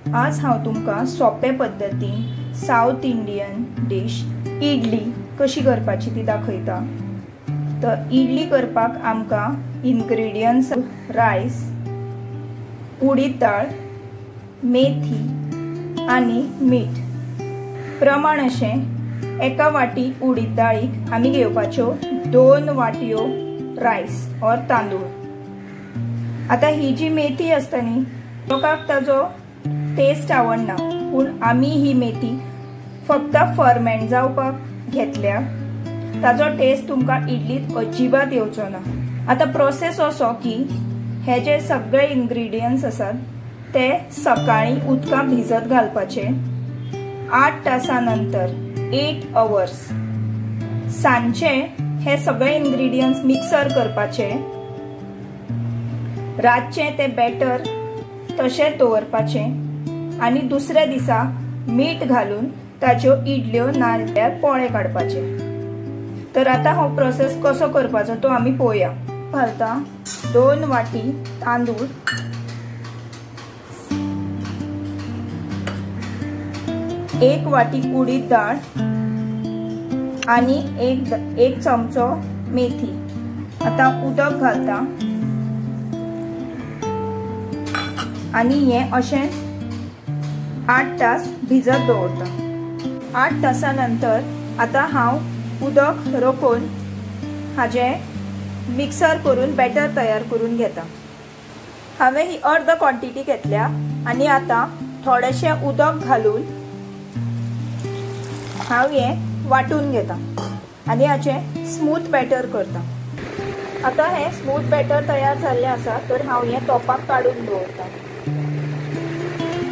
आज हांव तुमकां सोपे पद्धतीन साउथ इंडियन डिश इडली कशी करपाची ती दाखयता। तर इडली करपाक आमकां इंग्रेडियंट्स रायस, उडीद दाळ, मेथी आनी मीठ। प्रमाण अशें एका वाटी उडीद दाळीक आमी घेवपाच्यो 2 वाटयो रायस और तांदूळ। आता ही जी मेथी असता न्ही लोकांक ताजो टेस्ट आवडना, पूण आमी ही मेथी फक्त फर्मेंट जावपाक घेतल्या। ताजो टेस्ट तुमकां इडलीत अजिबात येवचो ना। आता प्रोसेस असो की हे जे सगळे इंग्रेडियंट्स आसात ते सकाळी उदकांत भिजत घालपाचे 8 तासानंतर 8 hours। सांचे हे सगळे इंग्रेडियंट्स मिक्सर करपाचे, रातचे ते बॅटर तशें दवरपाचे आनी दुसऱ्या दिसा मीठ घालून ताच्यो इडल्यो नाल्यार पोळे काडपाचे। तर आता हो प्रोसेस कसो करपाचो तो आमी पळोवया। घालता 2 वाटी तांदूळ, 1 वाटी उडीद दाळ आनी 1 चमचो मेथी। आता उदक घालता आनी हे अशें 8 तास भिजत दवरता। 8 तासानंतर आता हांव उदक रोखून हाजे मिक्सर करून बॅटर तयार करून घेता। हांवें ही अर्द क्वॉंटिटी घेतल्या आनी आता थोडेशें उदक घालून हांव हे वाटून घेता आनी हाचे स्मूथ बॅटर करता। आता हे स्मूथ बॅटर तयार जाल्ले आसा तर हांव हे तोपाक काडून दवरता।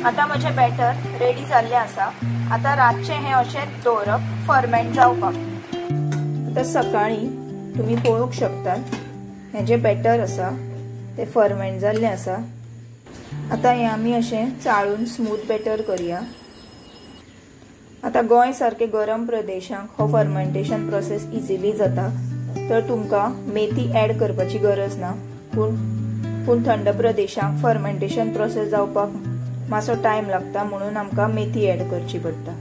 आता म्हजे बॅटर रेडी जाल्ले आसा। आता रातचे हे अशें दवरप फर्मेंट जावपाक। आता सकाळी तुम्ही पळोवंक शकतात हे जे बॅटर आसा ते फर्मेंट जाल्ले आसा। आता हे आमी अशें चाळून स्मूथ बॅटर करया। आता गोंय सारखे गरम प्रदेशांक हो फर्मेंटेशन प्रोसेस इजिली जाता, तर तुमकां मेथी ऍड करपाची गरज ना। पूण थंड प्रदेशांक फर्मेंटेशन प्रोसेस जावपाक मातसो टाइम लागता, म्हणून आमकां मेथी ऍड करची पडटा।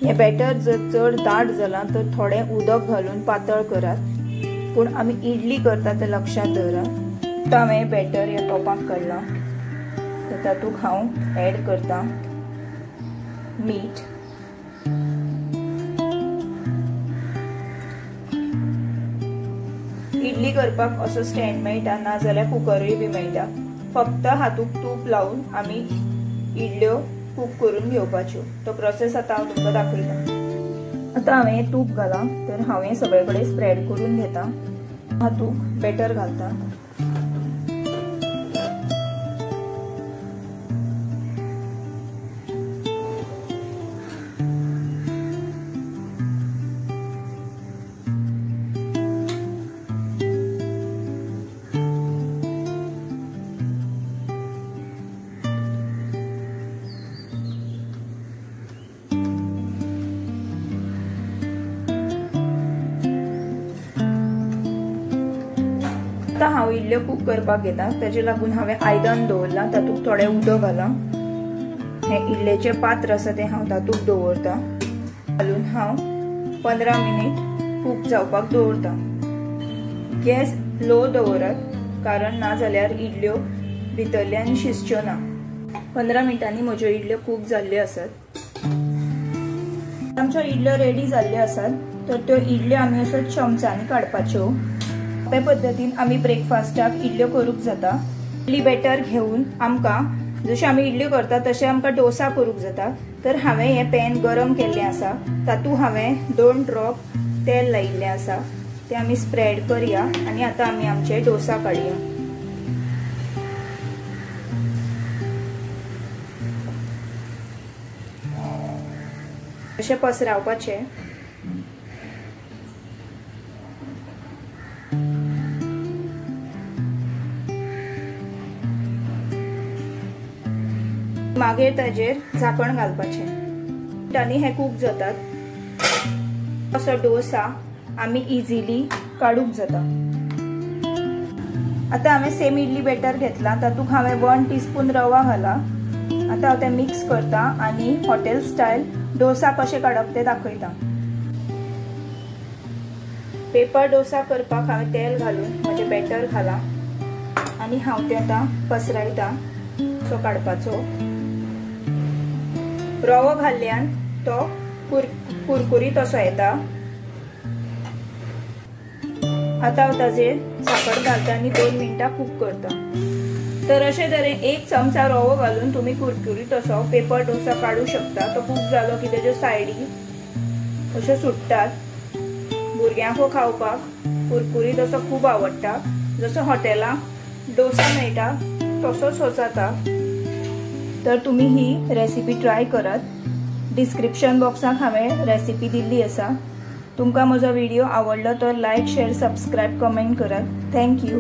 हे बॅटर जर चड दाट जाला तर थोडे उदक घालून पातळ करात, पूण आमी इडली करता ते लक्षात दवरात। आता हांवें बॅटर ह्या तोपाक काडला तर तातूंत हांव ऍड करता मीठ, इडली करपाक असो स्टँड मेळटा, ना जाल्यार कुकरूय बी मेळटा। फक्त हातूंत तूप लावून आमी इडल्यो कूक करून घेवपाच्यो। तो प्रोसेस आता हांव तुमकां दाखयता। आता हांवें तूप घाला तर हांवें सगळे कडेन स्प्रेड करून घेता। हातूंत बॅटर घालता आता हांव इडल्यो कूक करपाक घेता, ताजे लागून हांवें आयदन दवरला, तातूंत थोडे उदक घाला। हे इडलेचे पात्र आसा ते हांव तातूंत दवरता, घालून हांव 15 मिनिट कूक जावपाक दवरता। गॅस लो दवरात, कारण ना जाल्यार इडल्यो भितरल्यान शिजच्यो ना। 15 मिनिटांनी म्हज्यो इडल्यो कूक जाल्ल्यो आसात। आमच्यो इडल्यो रेडी जाल्ल्यो आसात, तर त्यो इडल्यो आमी असो चमचांनी काडपाच्यो। सोपे पद्धतीन आमी ब्रेकफास्टाक इडल्यो करूंक जाता। इडली बॅटर घेवन आमकां जशें आमी इडल्यो करता तशें आमकां डोसा करूंक जाता। तर हांवें हे पॅन गरम केल्लें आसा, तातूंत हांवें 2 ड्रॉप तेल लायिल्लें आसा, ते आमी स्प्रेड करया आनी आतां आमी आमचे डोसा काडया। अशें पसरावपाचें। मागीर ताजेर झाकण घालपाचें आनी हे कूक जातात। असो डोसा आमी इजिली काडूंक जाता। आता हांवें सेम इडली बॅटर घेतला, तातूंत हांवें 1 टीस्पून रवा घाला। आता हांव तें मिक्स करता आनी हॉटेल स्टायल डोसा कशें काडप तें दाखयता। पेपर डोसा करपाक हांवें तेल घालून म्हजें बॅटर घाला आनी हांव तें आतां पसरयता सो काडपाचो। रवो घाल्ल्यान तो कुरकुरीत असो येता। आता हांव ताजेर साखर घालता आनी 2 मिनटां कुक करता। तर अशे तरेन 1 चमचा रवो घालून तुम्ही कुरकुरीत असो पेपर डोसा काडू शकता। तो कुक जालो की तेज्या सायडी अशे सुट्टात। भुरग्यांक खावपाक कुरकुरीत असो खूब आवडटा। जसो हॉटेलांत डोसा मेळटा तसोच हो जाता। तर तुम्ही ही रेसिपी ट्राय करात। डिस्क्रिप्शन बॉक्साक हांवें रेसिपी दिल्ली आसा। तुमकां म्हजो व्हिडिओ आवडलो तर लायक, शेअर, सबस्क्राईब, कमेंट करात। Thank you.